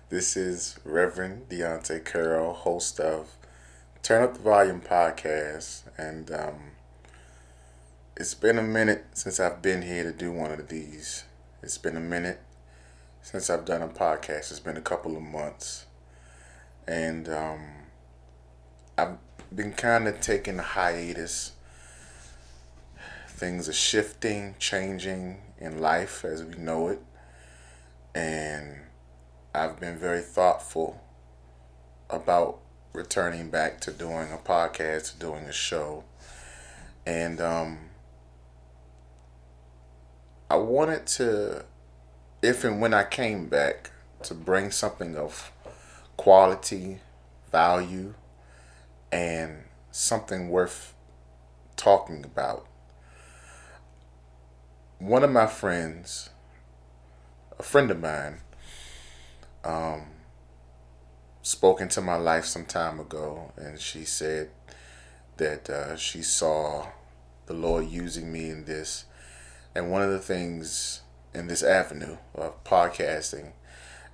This is Reverend Deontay Carroll, host of Turn Up the Volume podcast, and it's been a minute since I've been here to do one of these. It's been a minute since I've done a podcast. It's been a couple of months, and I've been kind of taking a hiatus. Things are shifting, changing in life as we know it, and I've been very thoughtful about returning back to doing a podcast, doing a show. And I wanted to, if and when I came back, to bring something of quality, value, and something worth talking about. One of my friends, a friend of mine, um, spoke into my life some time ago, and she said that she saw the Lord using me in this. And one of the things in this avenue of podcasting,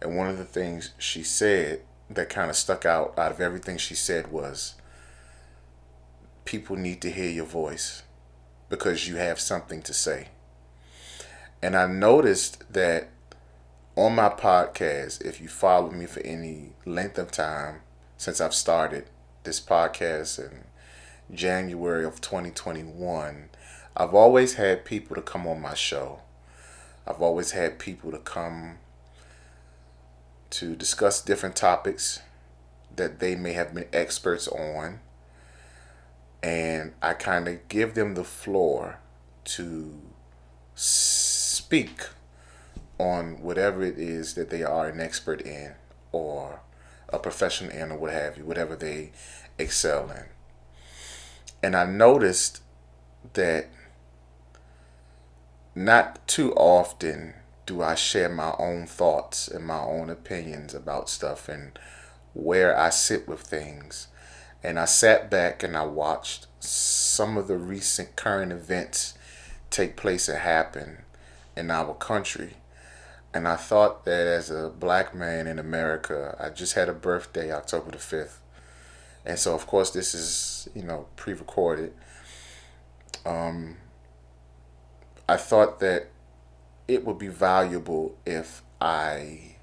and one of the things she said that kind of stuck out of everything she said was, people need to hear your voice because you have something to say. And I noticed that on my podcast, if you follow me for any length of time since I've started this podcast in January of 2021, I've always had people to come on my show. I've always had people to come to discuss different topics that they may have been experts on. And I kind of give them the floor to speak on whatever it is that they are an expert in or a professional in or what have you, whatever they excel in. And I noticed that not too often do I share my own thoughts and my own opinions about stuff and where I sit with things. And I sat back and I watched some of the recent current events take place and happen in our country. And I thought that as a black man in America, I just had a birthday October the 5th. And so, of course, this is, pre recorded. Um, I thought that it would be valuable if I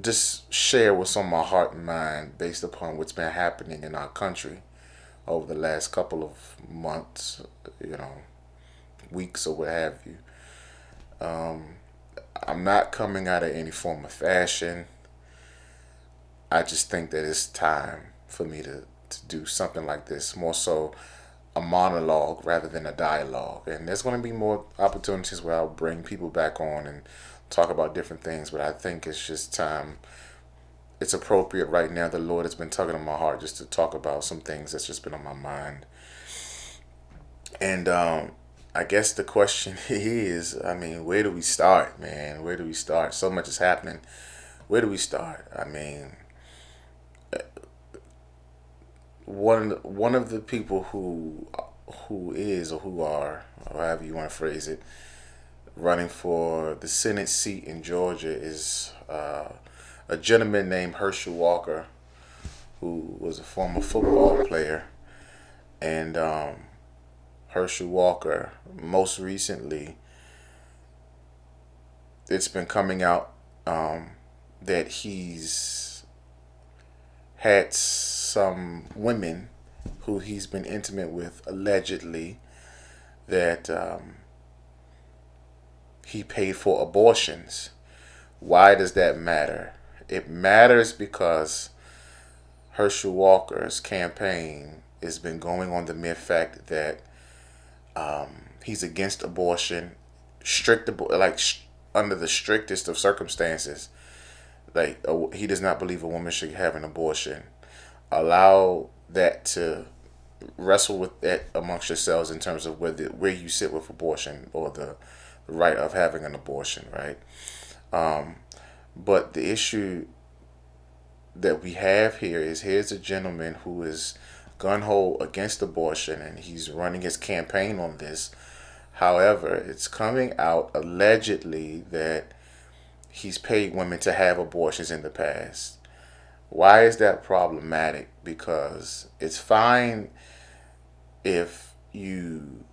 just share what's on my heart and mind based upon what's been happening in our country over the last couple of months, weeks or what have you. Um, I'm not coming out of any form of fashion. I just think that it's time for me to do something like this, more so a monologue rather than a dialogue. And there's going to be more opportunities where I'll bring people back on and talk about different things, but I think it's just time. It's appropriate right now. The Lord has been tugging on my heart just to talk about some things that's just been on my mind. And I guess the question is, where do we start, man? Where do we start? So much is happening. Where do we start? One of the people who is or who are, or however you want to phrase it, running for the Senate seat in Georgia is a gentleman named Herschel Walker, who was a former football player. And Herschel Walker, most recently, it's been coming out that he's had some women who he's been intimate with, allegedly, that he paid for abortions. Why does that matter? It matters because Herschel Walker's campaign has been going on the mere fact that he's against abortion, under the strictest of circumstances. Like he does not believe a woman should have an abortion. Allow that to wrestle with that amongst yourselves in terms of where you sit with abortion or the right of having an abortion, right? But the issue that we have here is here's a gentleman who is gun ho against abortion and he's running his campaign on this. However, it's coming out allegedly that he's paid women to have abortions in the past. Why is that problematic? Because it's fine if you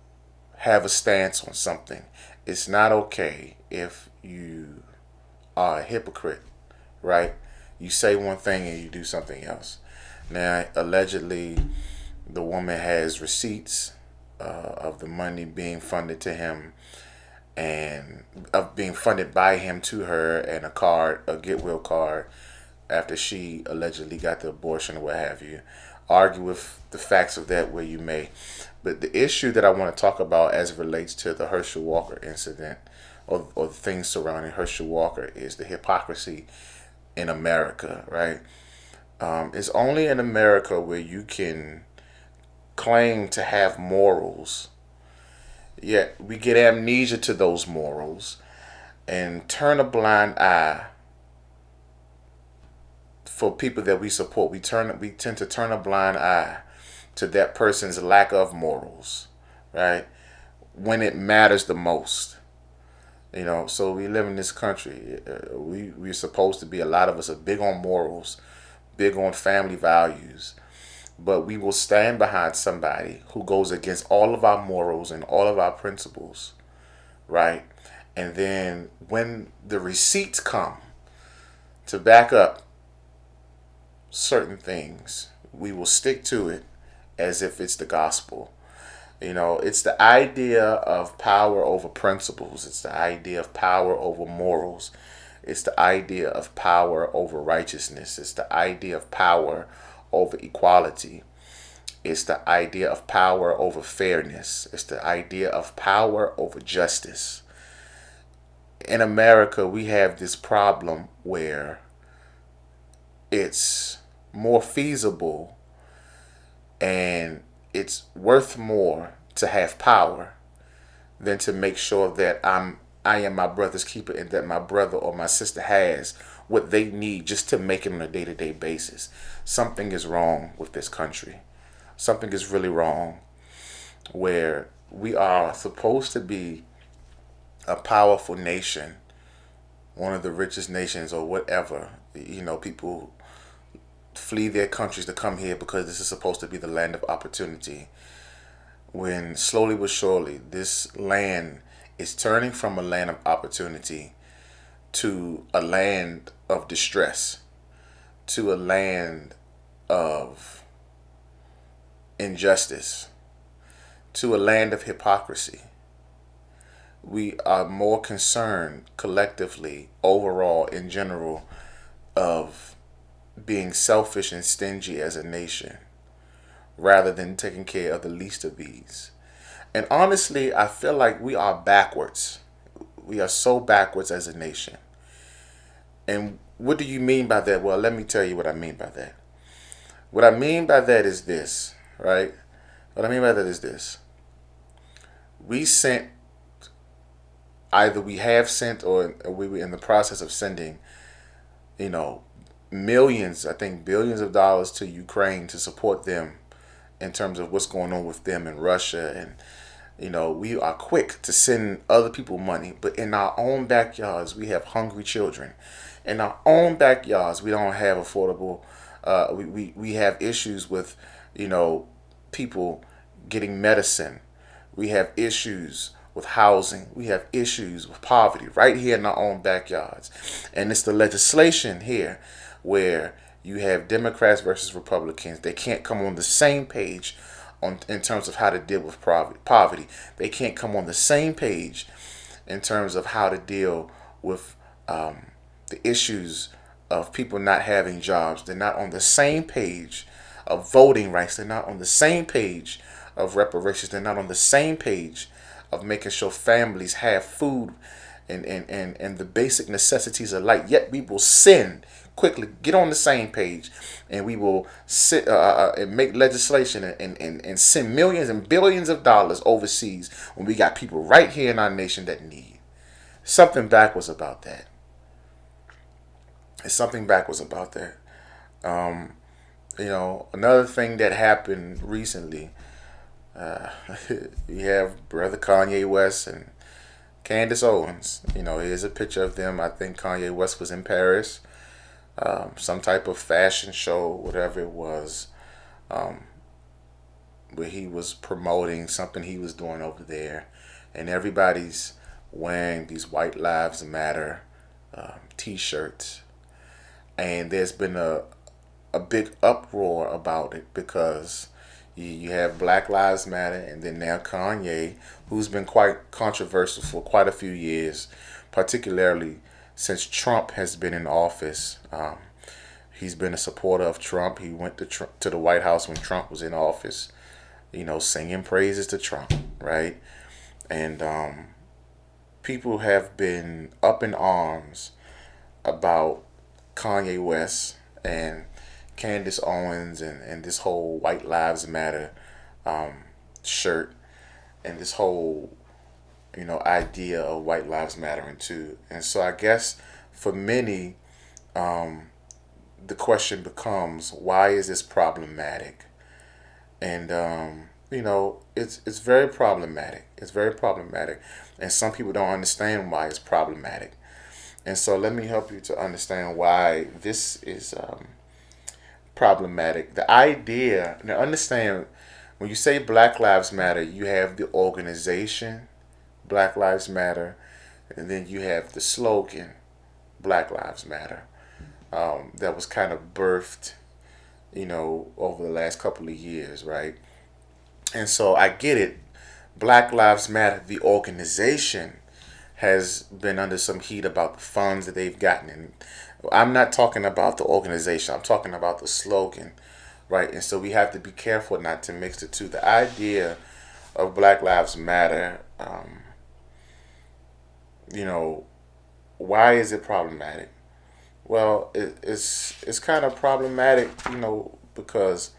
have a stance on something. It's not okay if you are a hypocrite, right? You say one thing and you do something else. Now, allegedly, the woman has receipts of the money being funded to him and of being funded by him to her, and a goodwill card, after she allegedly got the abortion or what have you. Argue with the facts of that where you may. But the issue that I want to talk about as it relates to the Herschel Walker incident, or the things surrounding Herschel Walker, is the hypocrisy in America, right? It's only in America where you can claim to have morals, yet we get amnesia to those morals and turn a blind eye for people that we support. We tend to turn a blind eye to that person's lack of morals, right? When it matters the most. So we live in this country. We're supposed to be, a lot of us are big on morals, big on family values, but we will stand behind somebody who goes against all of our morals and all of our principles, right? And then when the receipts come to back up certain things, we will stick to it as if it's the gospel. It's the idea of power over principles. It's the idea of power over morals. It's the idea of power over righteousness. It's the idea of power over equality. It's the idea of power over fairness. It's the idea of power over justice. In America, we have this problem where it's more feasible and it's worth more to have power than to make sure that I am my brother's keeper, and that my brother or my sister has what they need just to make it on a day-to-day basis. Something is wrong with this country. Something is really wrong, where we are supposed to be a powerful nation, one of the richest nations or whatever. People flee their countries to come here because this is supposed to be the land of opportunity. When slowly but surely this land is turning from a land of opportunity to a land of distress, to a land of injustice, to a land of hypocrisy. We are more concerned collectively, overall, in general, of being selfish and stingy as a nation, rather than taking care of the least of these. And honestly, I feel like we are backwards. We are so backwards as a nation. And what do you mean by that? Well, let me tell you what I mean by that. What I mean by that is this, right? What I mean by that is this. We sent, either we have sent or we were in the process of sending, millions, I think billions of dollars to Ukraine to support them in terms of what's going on with them in Russia. And we are quick to send other people money, but in our own backyards we have hungry children. In our own backyards we don't have affordable, we have issues with people getting medicine. We have issues with housing. We have issues with poverty right here in our own backyards. And it's the legislation here where you have Democrats versus Republicans. They can't come on the same page in terms of how to deal with poverty. They can't come on the same page in terms of how to deal with the issues of people not having jobs. They're not on the same page of voting rights. They're not on the same page of reparations. They're not on the same page of making sure families have food and the basic necessities of life. Yet we will sin quickly, get on the same page, and we will sit and make legislation and send millions and billions of dollars overseas when we got people right here in our nation that need. Something backwards about that. It's something backwards about that. Another thing that happened recently, you have brother Kanye West and Candace Owens. Here's a picture of them. I think Kanye West was in Paris, some type of fashion show, whatever it was, where he was promoting something he was doing over there, and everybody's wearing these White Lives Matter T-shirts, and there's been a big uproar about it because you have Black Lives Matter, and then now Kanye, who's been quite controversial for quite a few years, particularly since Trump has been in office. He's been a supporter of Trump. He went to the White House when Trump was in office, singing praises to Trump, right? And people have been up in arms about Kanye West and Candace Owens and this whole White Lives Matter shirt and this whole idea of White Lives Mattering too. And so I guess for many, the question becomes, why is this problematic? And it's very problematic. It's very problematic, and some people don't understand why it's problematic. And so let me help you to understand why this is problematic. The idea, now understand, when you say Black Lives Matter, you have the organization Black Lives Matter, and then you have the slogan Black Lives Matter, that was kind of birthed over the last couple of years, right? And so I get it. Black Lives Matter, the organization, has been under some heat about the funds that they've gotten. And I'm not talking about the organization, I'm talking about the slogan, right? And so we have to be careful not to mix the two. The idea of Black Lives Matter, why is it problematic? Well, it's kind of problematic, because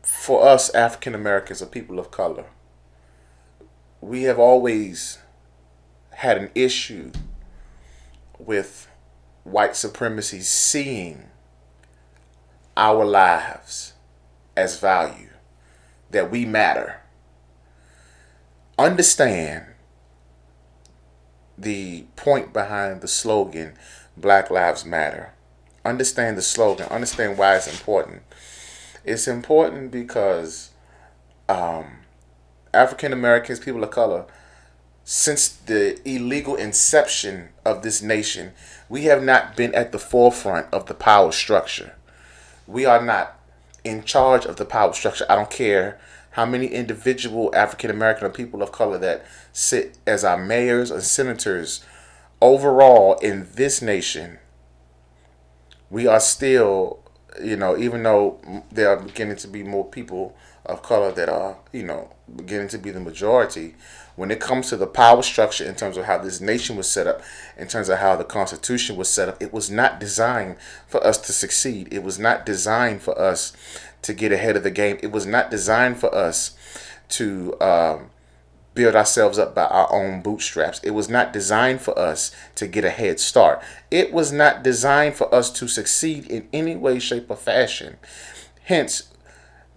for us African Americans or people of color, we have always had an issue with white supremacy seeing our lives as value, that we matter. Understand the point behind the slogan Black Lives Matter. Understand the slogan. Understand why it's important. It's important because African Americans, people of color, since the illegal inception of this nation, we have not been at the forefront of the power structure. We are not in charge of the power structure. I don't care how many individual African American or people of color that sit as our mayors and senators. Overall, in this nation, we are still, even though there are beginning to be more people of color that are, beginning to be the majority, when it comes to the power structure in terms of how this nation was set up, in terms of how the Constitution was set up, it was not designed for us to succeed. It was not designed for us to get ahead of the game. It was not designed for us to build ourselves up by our own bootstraps. It was not designed for us to get a head start. It was not designed for us to succeed in any way, shape, or fashion. Hence,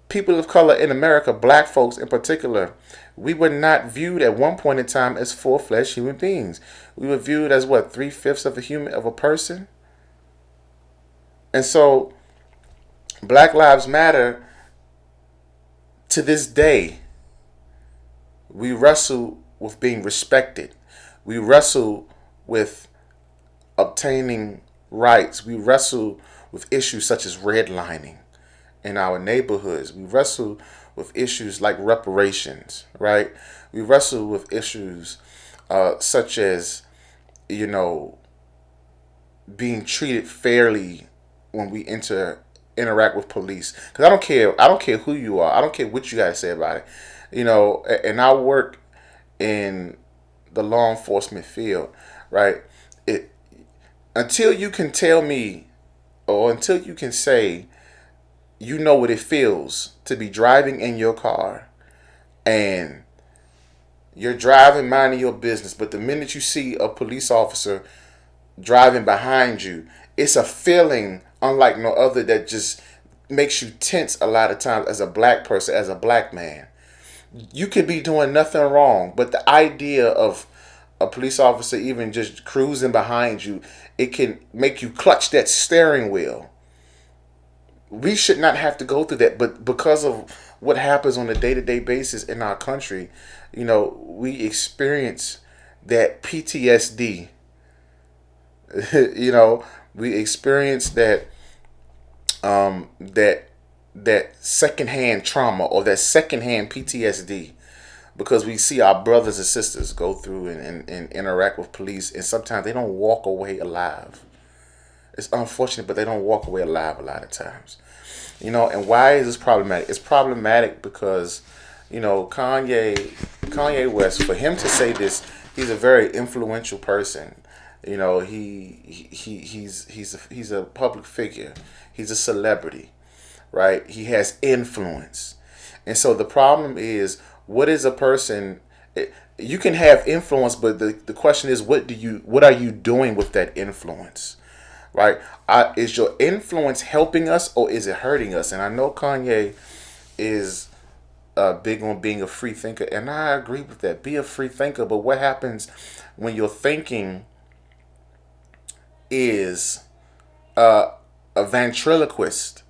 people of color in America, black folks in particular, we were not viewed at one point in time as full-fledged human beings. We were viewed as what, 3/5 of a person? And so Black Lives Matter, to this day, we wrestle with being respected. We wrestle with obtaining rights. We wrestle with issues such as redlining in our neighborhoods. We wrestle with issues like reparations, right? We wrestle with issues such as, being treated fairly when we interact with police. Because I don't care who you are. I don't care what you got to say about it. And I work in the law enforcement field, right? Until you can tell me, or until you can say, you know what it feels to be driving in your car and you're driving, minding your business, but the minute you see a police officer driving behind you, it's a feeling unlike no other that just makes you tense a lot of times as a black person, as a black man. You could be doing nothing wrong, but the idea of a police officer even just cruising behind you, it can make you clutch that steering wheel. We should not have to go through that, but because of what happens on a day-to-day basis in our country, we experience that PTSD. We experience that secondhand trauma or that secondhand PTSD because we see our brothers and sisters go through and interact with police, and sometimes they don't walk away alive. It's unfortunate, but they don't walk away alive a lot of times. And why is this problematic? It's problematic because, Kanye West, for him to say this, he's a very influential person. He's a public figure. He's a celebrity, right? He has influence. And so the problem is, what is a person? You can have influence, but the question is, what are you doing with that influence? Right? Is your influence helping us or is it hurting us? And I know Kanye is big on being a free thinker, and I agree with that. Be a free thinker, but what happens when your thinking is a ventriloquist,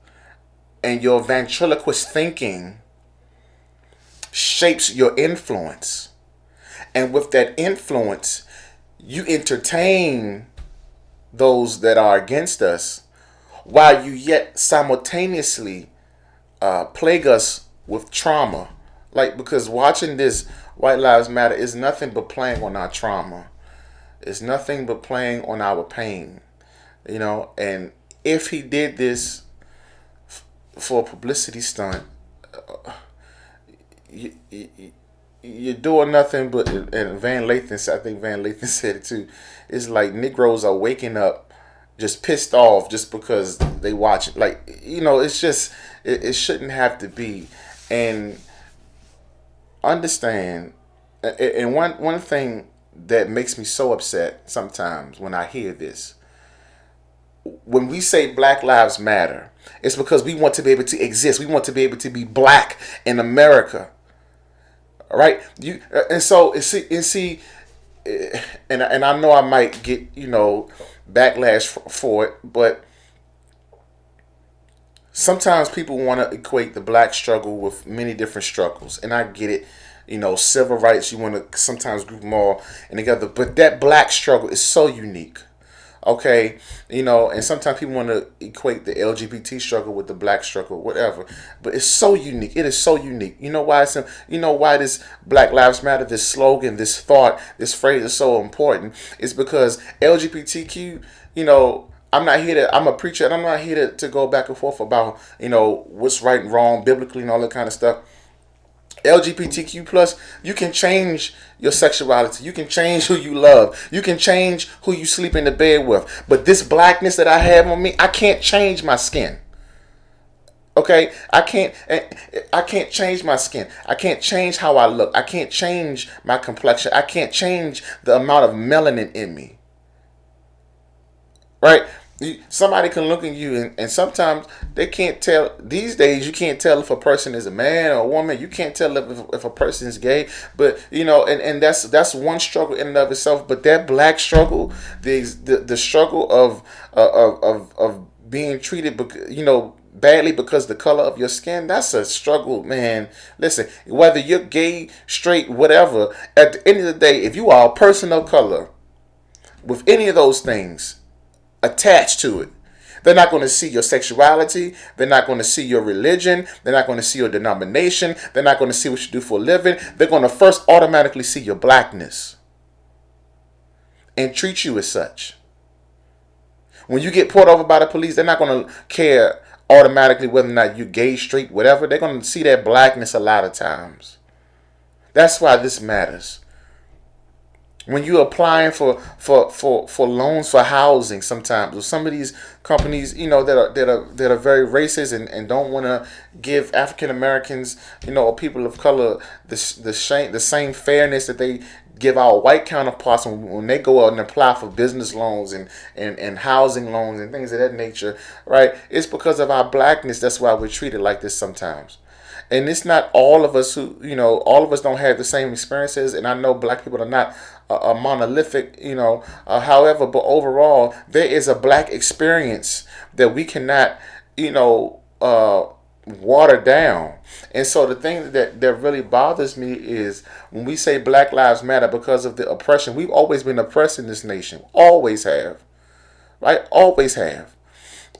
and your ventriloquist thinking shapes your influence, and with that influence, you entertain those that are against us, while you yet simultaneously plague us with trauma. Because watching this White Lives Matter is nothing but playing on our trauma. It's nothing but playing on our pain. And if he did this for a publicity stunt, you're doing nothing but, and I think Van Lathan said it too, it's like Negroes are waking up just pissed off just because they watch it. It's just, it shouldn't have to be. And understand, and one thing that makes me so upset sometimes when I hear this, when we say Black Lives Matter, it's because we want to be able to exist. We want to be able to be black in America. All right, and I know I might get backlash for it, but sometimes people want to equate the black struggle with many different struggles, and I get it. Civil rights, you want to sometimes group them all together, but that black struggle is so unique. Okay, and sometimes people want to equate the LGBT struggle with the black struggle, whatever. But it's so unique. It is so unique. You know why why this Black Lives Matter, this slogan, this thought, this phrase is so important? It's because LGBTQ, I'm a preacher, and I'm not here to go back and forth about, what's right and wrong biblically and all that kind of stuff. LGBTQ plus, you can change your sexuality. You can change who you love. You can change who you sleep in the bed with. But this blackness that I have on me, I can't change my skin. Okay? I can't change my skin. I can't change how I look. I can't change my complexion. I can't change the amount of melanin in me. Right? Somebody can look at you, and sometimes they can't tell. These days, you can't tell if a person is a man or a woman. You can't tell if a person is gay. But and that's one struggle in and of itself. But that black struggle, the struggle of being treated, badly because the color of your skin, that's a struggle, man. Listen, whether you're gay, straight, whatever, at the end of the day, if you are a person of color with any of those things attached to it, they're not going to see your sexuality. They're not going to see your religion. They're not going to see your denomination. They're not going to see what you do for a living. They're going to first automatically see your blackness and treat you as such. When you get pulled over by the police, they're not going to care automatically whether or not you're gay, straight, whatever. They're going to see that blackness a lot of times. That's why this matters. When you're applying for loans for housing, sometimes with some of these companies, that are very racist and don't want to give African Americans, or people of color the same fairness that they give our white counterparts when they go out and apply for business loans and housing loans and things of that nature, right? It's because of our blackness. That's why we're treated like this sometimes. And it's not all of us who, all of us don't have the same experiences. And I know black people are not a monolithic, however, but overall, there is a black experience that we cannot, water down. And so the thing that really bothers me is when we say Black Lives Matter because of the oppression. We've always been oppressed in this nation. Always have. Right? Always have.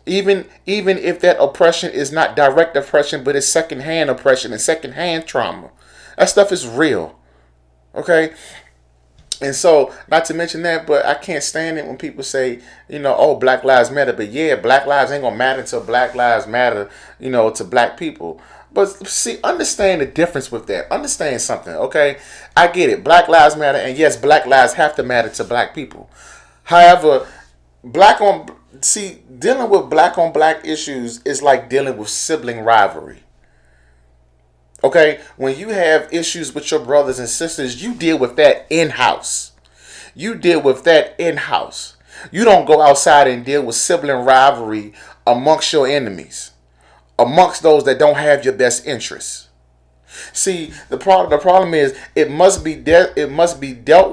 Even if that oppression is not direct oppression, but it's secondhand oppression and secondhand trauma. That stuff is real. Okay? And so, not to mention that, but I can't stand it when people say, oh, Black Lives Matter. But yeah, Black Lives ain't going to matter until Black Lives matter, to black people. But see, understand the difference with that. Understand something, okay? I get it. Black Lives Matter. And yes, Black lives have to matter to black people. However, dealing with black on black issues is like dealing with sibling rivalry. Okay, when you have issues with your brothers and sisters, you deal with that in-house. You deal with that in-house. You don't go outside and deal with sibling rivalry amongst your enemies, amongst those that don't have your best interests. See, the problem is it must be dealt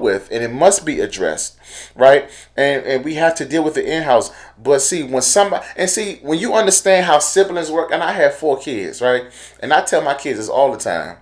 with, and it must be addressed, right? And we have to deal with it in-house. But see, when you understand how siblings work, and I have 4 kids, right? And I tell my kids this all the time,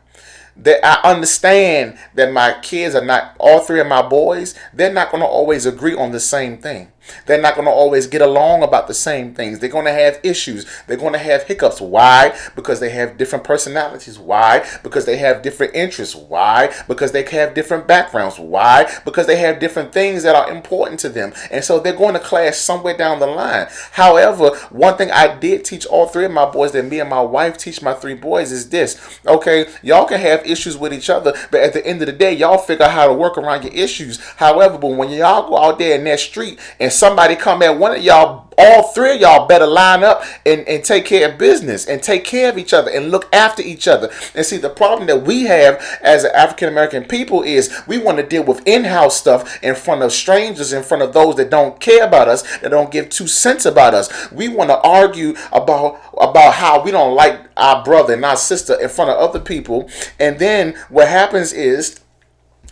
that I understand that my kids are not, all 3 of my boys, they're not going to always agree on the same thing. They're not going to always get along about the same things. They're going to have issues. They're going to have hiccups. Why? Because they have different personalities. Why? Because they have different interests. Why? Because they have different backgrounds. Why? Because they have different things that are important to them. And so they're going to clash somewhere down the line. However, one thing I did teach all 3 of my boys, that me and my wife teach my 3 boys, is this. Okay, y'all can have issues with each other, but at the end of the day, y'all figure out how to work around your issues. However, but when y'all go out there in that street and somebody come at one of y'all, all 3 of y'all better line up and take care of business and take care of each other and look after each other. And see, the problem that we have as African American people is we want to deal with in-house stuff in front of strangers, in front of those that don't care about us, that don't give 2 cents about us. We want to argue about how we don't like our brother and our sister in front of other people. And then what happens is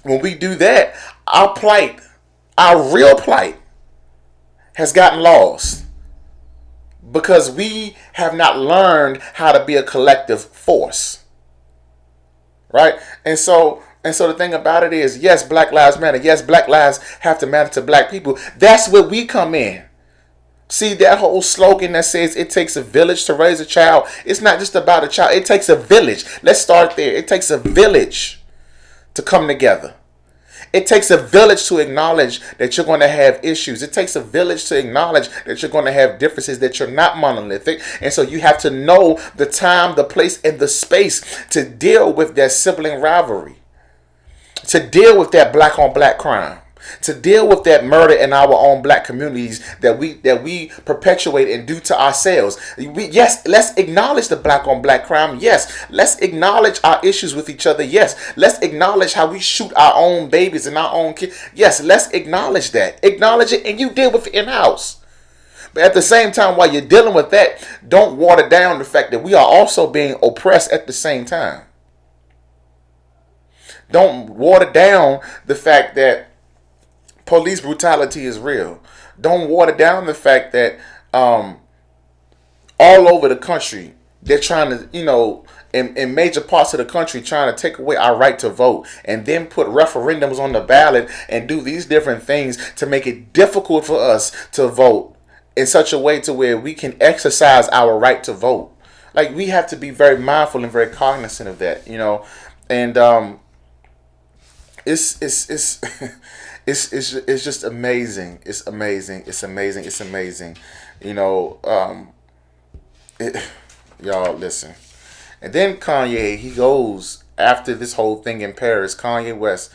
when we do that, our plight, our real plight, has gotten lost because we have not learned how to be a collective force, right? And so the thing about it is, yes, Black Lives Matter. Yes, Black lives have to matter to black people. That's where we come in. See, that whole slogan that says it takes a village to raise a child. It's not just about a child. It takes a village. Let's start there. It takes a village to come together. It takes a village to acknowledge that you're going to have issues. It takes a village to acknowledge that you're going to have differences, that you're not monolithic. And so you have to know the time, the place, and the space to deal with that sibling rivalry, to deal with that black on black crime, to deal with that murder in our own black communities that we perpetuate and do to ourselves. Yes, let's acknowledge the black on black crime. Yes, let's acknowledge our issues with each other. Yes, let's acknowledge how we shoot our own babies and our own kids. Yes, let's acknowledge that. Acknowledge it, and you deal with it in-house. But at the same time, while you're dealing with that, don't water down the fact that we are also being oppressed at the same time. Don't water down the fact that police brutality is real. Don't water down the fact that all over the country, they're trying to, in major parts of the country, trying to take away our right to vote and then put referendums on the ballot and do these different things to make it difficult for us to vote in such a way to where we can exercise our right to vote. Like, we have to be very mindful and very cognizant of that, and it's it's just amazing. It's amazing. It's amazing. It's amazing. Y'all listen. And then Kanye, he goes after this whole thing in Paris. Kanye West,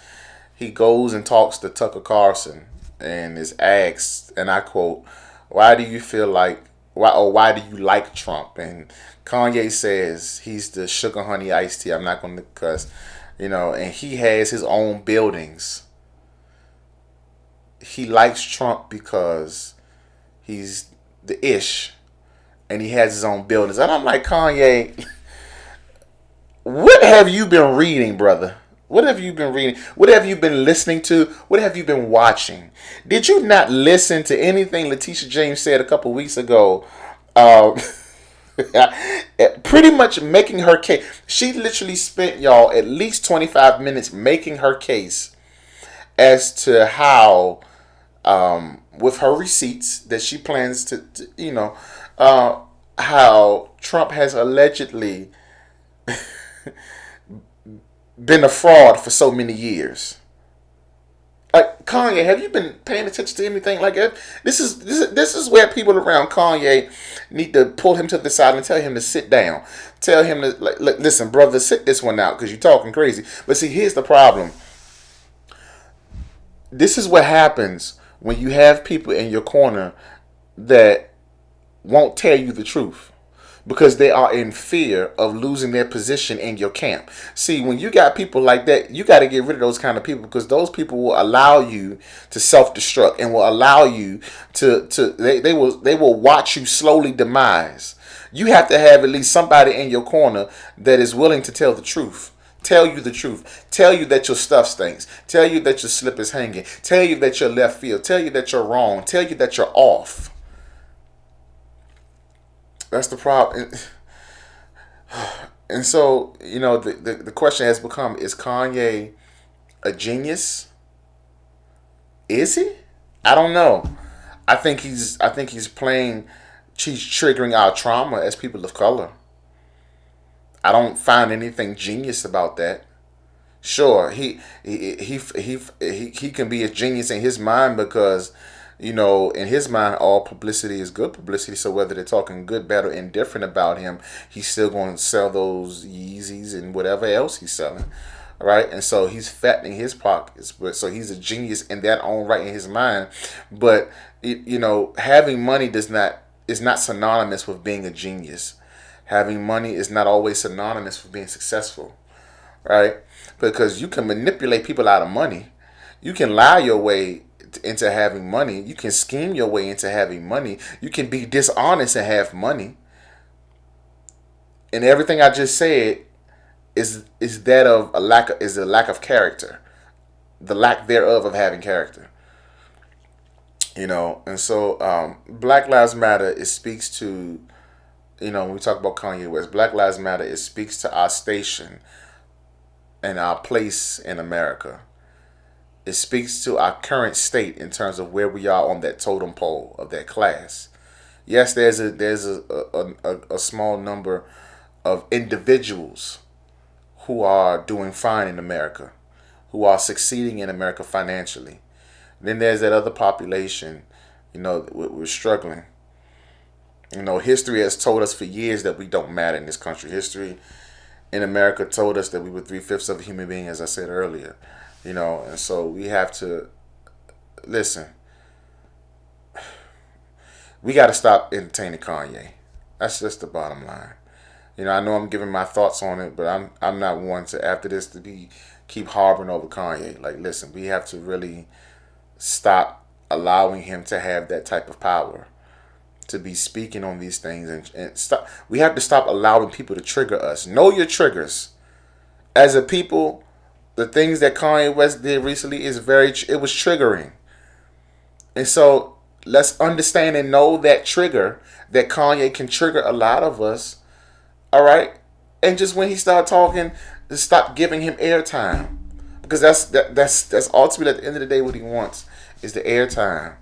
he goes and talks to Tucker Carlson and is asked, and I quote, "Why do you feel like why do you like Trump?" And Kanye says he's the sugar honey iced tea. I'm not going to cuss, and he has his own buildings. He likes Trump because he's the ish and he has his own buildings. And I'm like, Kanye, What have you been reading, brother? What have you been reading? What have you been listening to? What have you been watching? Did you not listen to anything Letitia James said a couple weeks ago? Uh, pretty much making her case. She literally spent, y'all, at least 25 minutes making her case as to how, with her receipts that she plans uh, how Trump has allegedly been a fraud for so many years. Like, Kanye, have you been paying attention to anything like that? This is where people around Kanye need to pull him to the side and tell him to sit down. Tell him to, like, listen, brother, sit this one out because you're talking crazy. But see, here's the problem. This is what happens when you have people in your corner that won't tell you the truth because they are in fear of losing their position in your camp. See, when you got people like that, you got to get rid of those kind of people because those people will allow you to self-destruct and will allow you they will watch you slowly demise. You have to have at least somebody in your corner that is willing to tell the truth. Tell you the truth. Tell you that your stuff stinks. Tell you that your slip is hanging. Tell you that you're left field. Tell you that you're wrong. Tell you that you're off. That's the problem. And so, the question has become, is Kanye a genius? Is he? I don't know. I think he's playing, he's triggering our trauma as people of color. I don't find anything genius about that. Sure, he can be a genius in his mind because, in his mind, all publicity is good publicity. So whether they're talking good, bad, or indifferent about him, he's still going to sell those Yeezys and whatever else he's selling, right? And so he's fattening his pockets. But so he's a genius in that own right in his mind. But having money is not synonymous with being a genius. Having money is not always synonymous with being successful, right? Because you can manipulate people out of money. You can lie your way into having money. You can scheme your way into having money. You can be dishonest and have money. And everything I just said is that of a lack of character, the lack thereof of having character. And so Black Lives Matter, it speaks to, when we talk about Kanye West, Black Lives Matter, it speaks to our station and our place in America. It speaks to our current state in terms of where we are on that totem pole of that class. Yes, there's a small number of individuals who are doing fine in America, who are succeeding in America financially. Then there's that other population, we're struggling. History has told us for years that we don't matter in this country. History in America told us that we were 3/5 of a human being, as I said earlier. And so we have to listen. We got to stop entertaining Kanye. That's just the bottom line. I know I'm giving my thoughts on it, but I'm not one to, after this, to keep harboring over Kanye. Like, listen, we have to really stop allowing him to have that type of power to be speaking on these things and stop. We have to stop allowing people to trigger us. Know your triggers. As a people, the things that Kanye West did recently it was triggering. And so let's understand and know that trigger, that Kanye can trigger a lot of us. All right? And just when he started talking, just stop giving him airtime. Because that's ultimately, at the end of the day, what he wants is the airtime.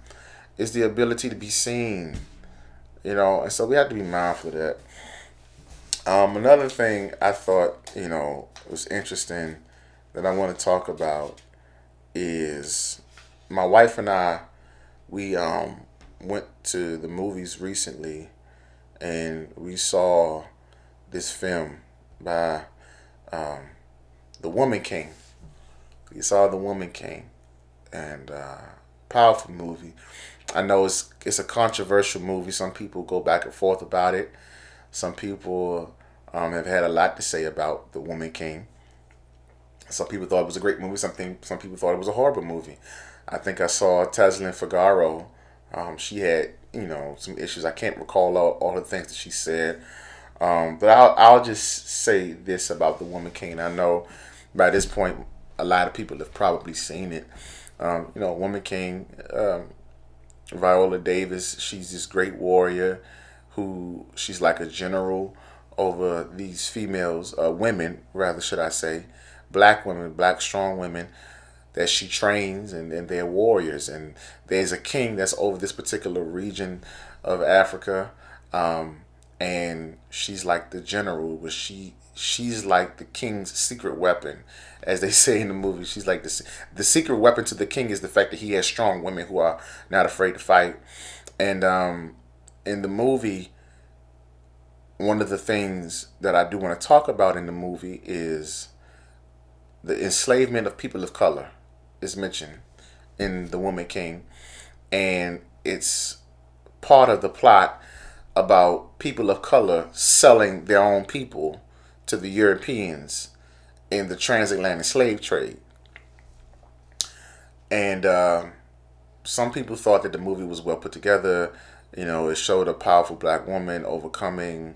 Is the ability to be seen. And so we have to be mindful of that. Another thing I thought, was interesting that I want to talk about is my wife and I, we went to the movies recently and we saw this film by The Woman King. We saw The Woman King, and powerful movie. I know it's a controversial movie. Some people go back and forth about it. Some people have had a lot to say about The Woman King. Some people thought it was a great movie. Some people thought it was a horrible movie. I think I saw Teslin Figaro. She had some issues. I can't recall all the things that she said. But I'll just say this about the Woman King. I know by this point a lot of people have probably seen it. Woman King, Viola Davis. She's this great warrior who she's like a general over these females, women rather should I say, black women, black strong women that she trains, and they're warriors. And there's a king that's over this particular region of Africa, and she's like the general, but she's like the king's secret weapon, as they say in the movie. She's like the secret weapon to the king is the fact that he has strong women who are not afraid to fight. And in the movie, one of the things that I do want to talk about in the movie is the enslavement of people of color is mentioned in The Woman King, and it's part of the plot about people of color selling their own people to the Europeans in the transatlantic slave trade. And some people thought that the movie was well put together. It showed a powerful black woman overcoming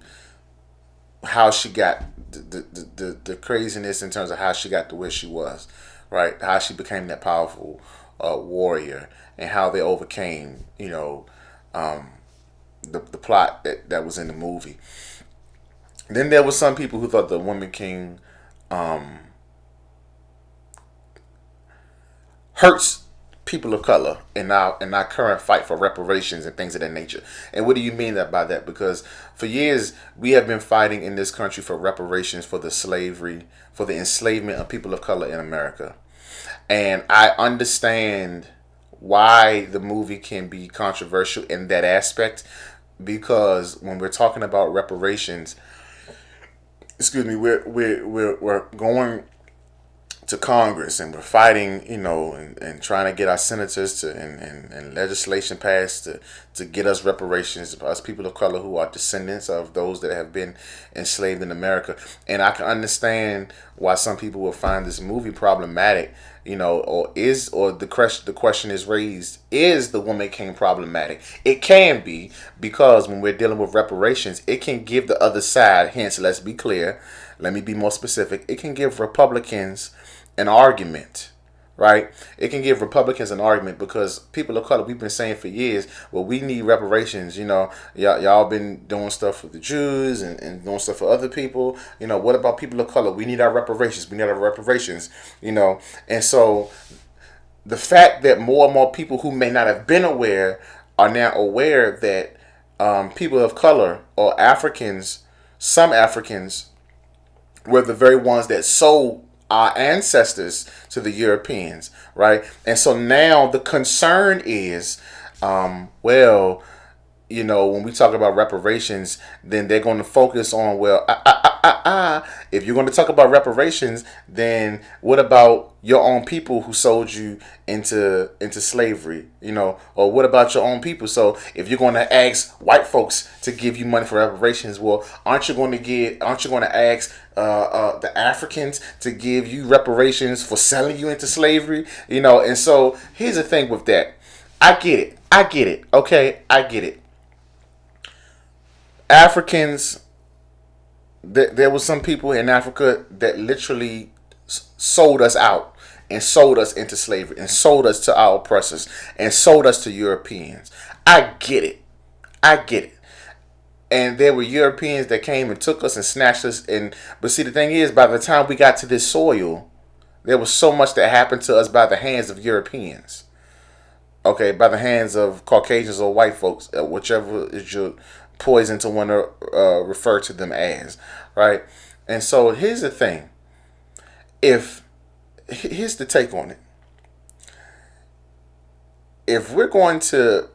how she got the craziness in terms of how she got to where she was, right? How she became that powerful warrior, and how they overcame, the plot that was in the movie. Then there was some people who thought the Woman King hurts people of color in our current fight for reparations and things of that nature. And what do you mean by that? Because for years we have been fighting in this country for reparations for the slavery, for the enslavement of people of color in America. And I understand why the movie can be controversial in that aspect, because when we're talking about reparations, we're going to Congress, and we're fighting, and trying to get our senators to and legislation passed to get us reparations, us people of color who are descendants of those that have been enslaved in America. And I can understand why some people will find this movie problematic, or the question is raised, is the Woman King problematic? It can be, because when we're dealing with reparations, it can give the other side, hence let's be clear, let me be more specific, it can give Republicans an argument, right? It can give Republicans an argument, because people of color, we've been saying for years, well, we need reparations. Y'all been doing stuff for the Jews and doing stuff for other people. What about people of color? We need our reparations. We need our reparations. And so the fact that more and more people who may not have been aware are now aware that people of color, or Africans, some Africans, were the very ones that sold our ancestors to the Europeans, right? And so now the concern is, when we talk about reparations, then they're going to focus on, if you're going to talk about reparations, then what about your own people who sold you into slavery, or what about your own people? So if you're going to ask white folks to give you money for reparations, well, aren't you going to ask the Africans to give you reparations for selling you into slavery? And so here's the thing with that. I get it. Okay, I get it. Africans, there was some people in Africa that literally sold us out and sold us into slavery and sold us to our oppressors and sold us to Europeans. I get it. And there were Europeans that came and took us and snatched us. But see, the thing is, by the time we got to this soil, there was so much that happened to us by the hands of Europeans. Okay, by the hands of Caucasians or white folks, whichever is your poison to want to refer to them as, right? And so here's the thing. Here's the take on it. If we're going to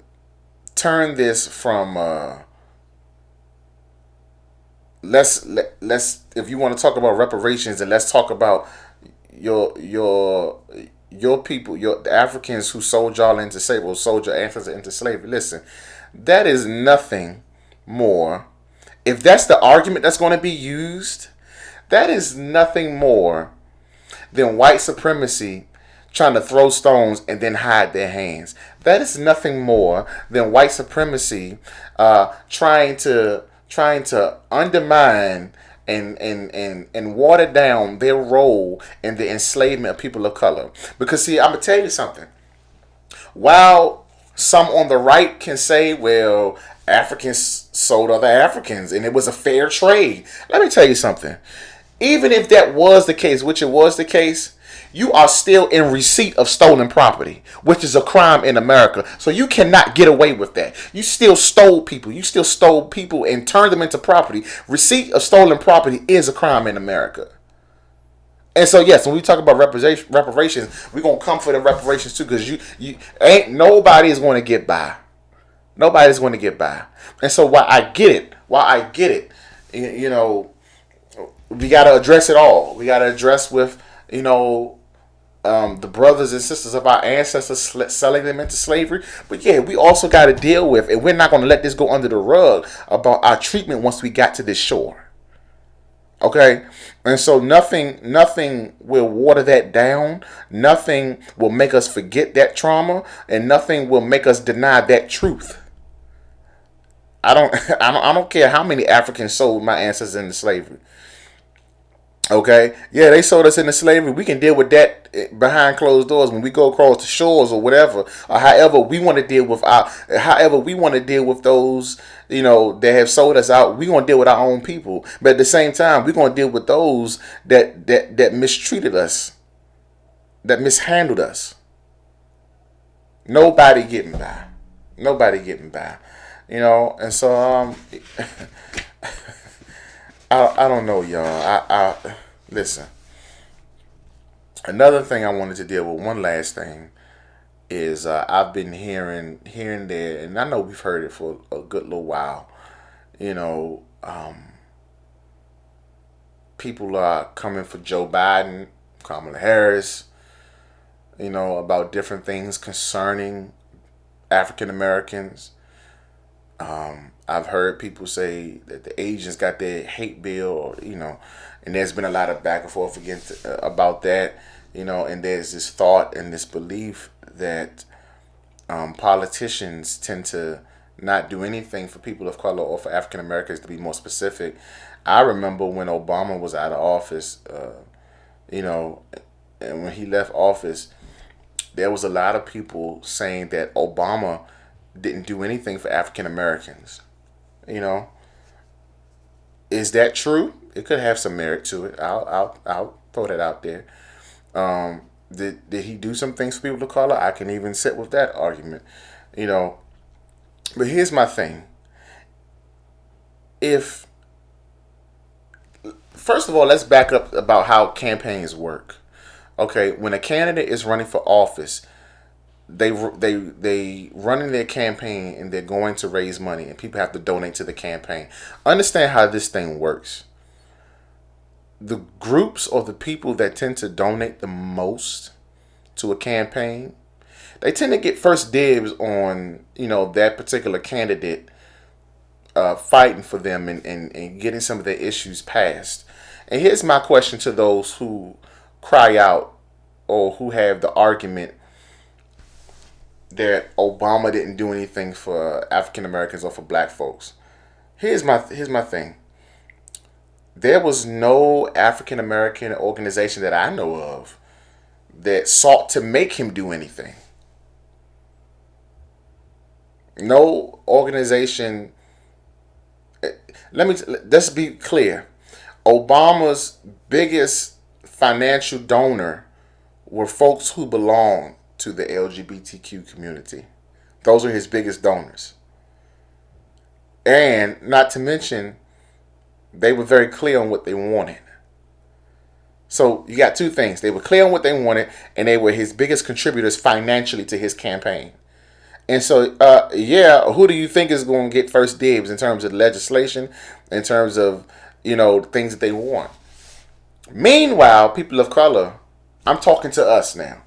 turn this from let's if you want to talk about reparations, and let's talk about your people, the Africans who sold y'all into slavery, or sold your ancestors into slavery. Listen, that is nothing more. If that's the argument that's going to be used, that is nothing more than white supremacy trying to throw stones and then hide their hands. That is nothing more than white supremacy trying to trying to undermine and water down their role in the enslavement of people of color. Because see, I'm gonna tell you something. While some on the right can say, well, Africans sold other Africans and it was a fair trade. Let me tell you something. Even if that was the case, which it was the case, you are still in receipt of stolen property, which is a crime in America. So you cannot get away with that. You still stole people. You still stole people and turned them into property. Receipt of stolen property is a crime in America. And so yes, when we talk about reparations, we're gonna come for the reparations too, because you ain't nobody is going to get by. Nobody's going to get by. And so while I get it, you know, we got to address it all. We got to address with, you know, the brothers and sisters of our ancestors selling them into slavery. But yeah, we also got to deal with, and we're not going to let this go under the rug, about our treatment once we got to this shore. Okay, and so nothing will water that down. Nothing will make us forget that trauma, and nothing will make us deny that truth. I don't care how many Africans sold my ancestors into slavery. Okay, yeah, they sold us into slavery. We can deal with that behind closed doors when we go across the shores or whatever, or however we want to deal with those, you know, that have sold us out. We gonna deal with our own people, but at the same time, we gonna deal with those that mistreated us, that mishandled us. Nobody getting by. Nobody getting by. You know, and so I don't know, y'all. I listen. Another thing I wanted to deal with, one last thing, is I've been hearing here and there, and I know we've heard it for a good little while. You know, people are coming for Joe Biden, Kamala Harris. You know, about different things concerning African Americans. I've heard people say that the agents got their hate bill, or, you know, and there's been a lot of back and forth against about that, you know, and there's this thought and this belief that politicians tend to not do anything for people of color or for African Americans, to be more specific. I remember when Obama was out of office, you know, and when he left office, there was a lot of people saying that Obama didn't do anything for African Americans. You know, is that true? It could have some merit to it. I'll throw that out there. Did he do some things for people of color? I can even sit with that argument. You know, but here's my thing. If First of all, let's back up about how campaigns work. Okay, when a candidate is running for office, they running their campaign and they're going to raise money, and people have to donate to the campaign. Understand how this thing works. The groups or the people that tend to donate the most to a campaign, they tend to get first dibs on, you know, that particular candidate, fighting for them and getting some of their issues passed. And here's my question to those who cry out or who have the argument that Obama didn't do anything for African Americans or for black folks. Here's my thing. There was no African American organization that I know of that sought to make him do anything. No organization. Let's be clear. Obama's biggest financial donor were folks who belong to the LGBTQ community. Those are his biggest donors. And not to mention, they were very clear on what they wanted. So you got two things. They were clear on what they wanted, and they were his biggest contributors financially to his campaign. And so, who do you think is going to get first dibs in terms of legislation, in terms of, you know, things that they want? Meanwhile, people of color, I'm talking to us now.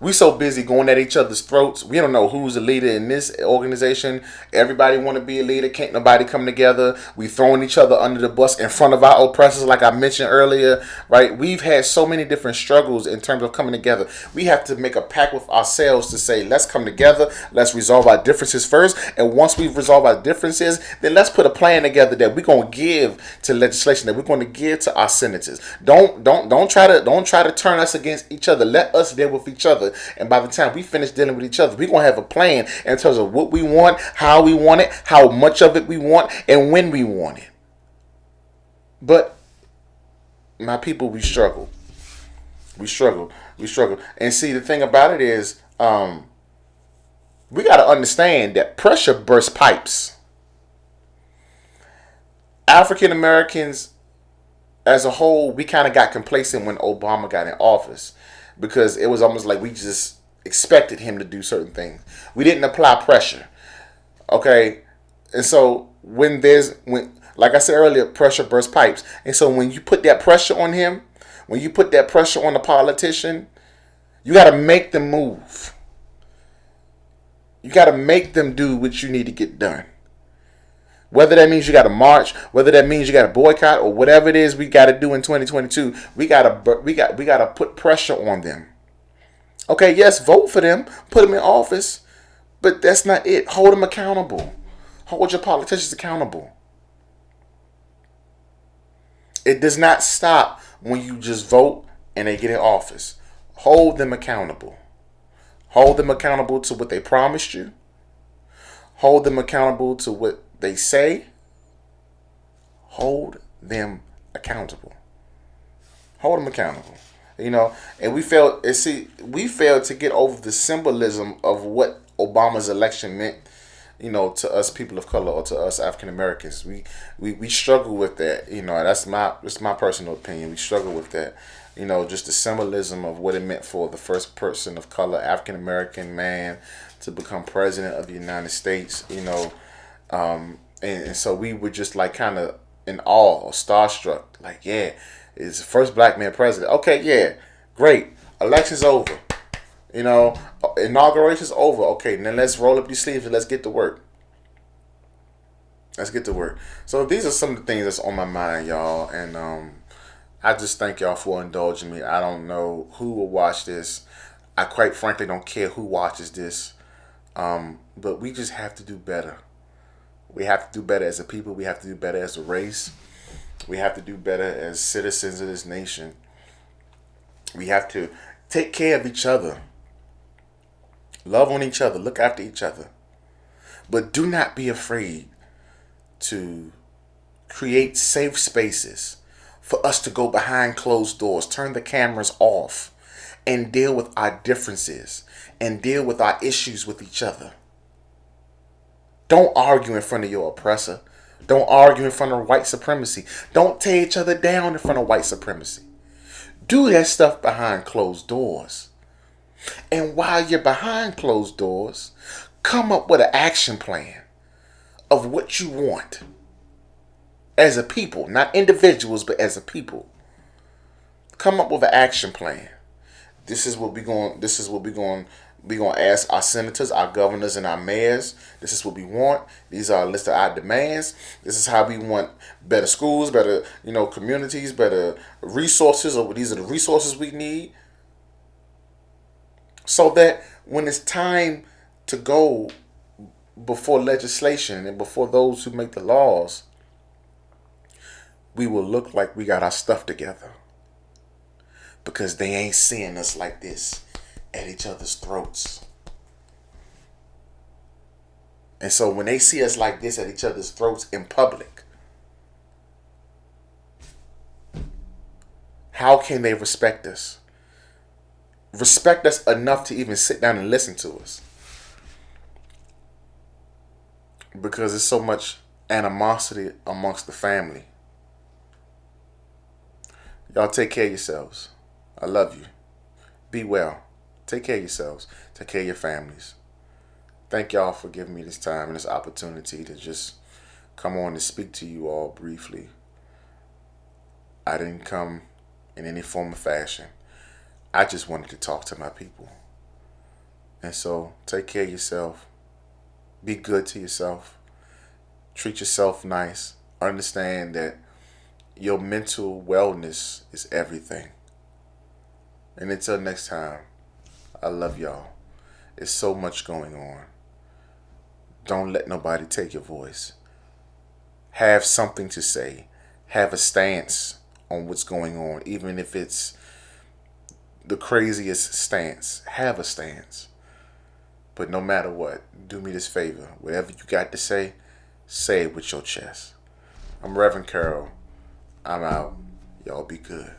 We so busy going at each other's throats. We don't know who's a leader in this organization. Everybody want to be a leader. Can't nobody come together. We throwing each other under the bus in front of our oppressors, like I mentioned earlier. Right? We've had so many different struggles in terms of coming together. We have to make a pact with ourselves to say, let's come together. Let's resolve our differences first. And once we've resolved our differences, then let's put a plan together that we're gonna give to legislation, that we're gonna give to our senators. Don't try to turn us against each other. Let us deal with each other. And by the time we finish dealing with each other, we're going to have a plan in terms of what we want, how we want it, how much of it we want, and when we want it. But my people, we struggle. We struggle. We struggle. And see, the thing about it is, we got to understand that pressure bursts pipes. African Americans as a whole, we kind of got complacent when Obama got in office, because it was almost like we just expected him to do certain things. We didn't apply pressure. Okay? And so when like I said earlier, pressure bursts pipes. And so when you put that pressure on him, when you put that pressure on the politician, you got to make them move. You got to make them do what you need to get done. Whether that means you got to march, whether that means you got to boycott, or whatever it is we got to do in 2022, we got to put pressure on them. Okay, yes, vote for them, put them in office, but that's not it. Hold them accountable. Hold your politicians accountable. It does not stop when you just vote and they get in office. Hold them accountable. Hold them accountable to what they promised you. Hold them accountable to what they say. Hold them accountable. Hold them accountable. And we failed to get over the symbolism of what Obama's election meant, to us people of color, or to us African Americans. We struggle with that. That's my personal opinion. We struggle with that. Just the symbolism of what it meant for the first person of color, African American man, to become president of the United States. And so we were just like kind of in awe or starstruck. Like, yeah, it's the first black man president. Okay, yeah, great. Election's over. Inauguration's over. Okay, then let's roll up these sleeves and let's get to work. Let's get to work. So these are some of the things that's on my mind, y'all. And I just thank y'all for indulging me. I don't know who will watch this. I quite frankly don't care who watches this. But we just have to do better. We have to do better as a people. We have to do better as a race. We have to do better as citizens of this nation. We have to take care of each other. Love on each other. Look after each other. But do not be afraid to create safe spaces for us to go behind closed doors, turn the cameras off, and deal with our differences and deal with our issues with each other. Don't argue in front of your oppressor. Don't argue in front of white supremacy. Don't tear each other down in front of white supremacy. Do that stuff behind closed doors. And while you're behind closed doors, come up with an action plan of what you want as a people, not individuals, but as a people. Come up with an action plan. This is what we're going to ask our senators, our governors, and our mayors. This is what we want. These are a list of our demands. This is how we want better schools, better, communities, better resources, or these are the resources we need. So that when it's time to go before legislation and before those who make the laws, we will look like we got our stuff together. Because they ain't seeing us like this at each other's throats. And so when they see us like this at each other's throats in public, how can they respect us? Respect us enough to even sit down and listen to us. Because there's so much animosity amongst the family. Y'all take care of yourselves. I love you. Be well. Take care of yourselves. Take care of your families. Thank y'all for giving me this time and this opportunity to just come on and speak to you all briefly. I didn't come in any form or fashion. I just wanted to talk to my people. And so take care of yourself. Be good to yourself. Treat yourself nice. Understand that your mental wellness is everything. And until next time, I love y'all. There's so much going on. Don't let nobody take your voice. Have something to say. Have a stance on what's going on, even if it's the craziest stance. Have a stance. But no matter what, do me this favor. Whatever you got to say it with your chest. I'm Reverend Carroll. I'm out. Y'all be good.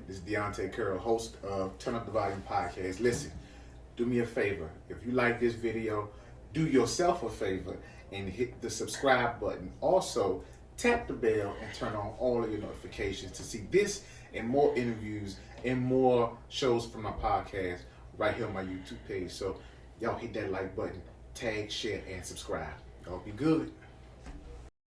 This is Deontay Curl, host of Turn Up the Volume podcast. Listen, do me a favor. If you like this video, do yourself a favor and hit the subscribe button. Also, tap the bell and turn on all of your notifications to see this and more interviews and more shows from my podcast right here on my YouTube page. So y'all hit that like button, tag, share, and subscribe. Y'all be good.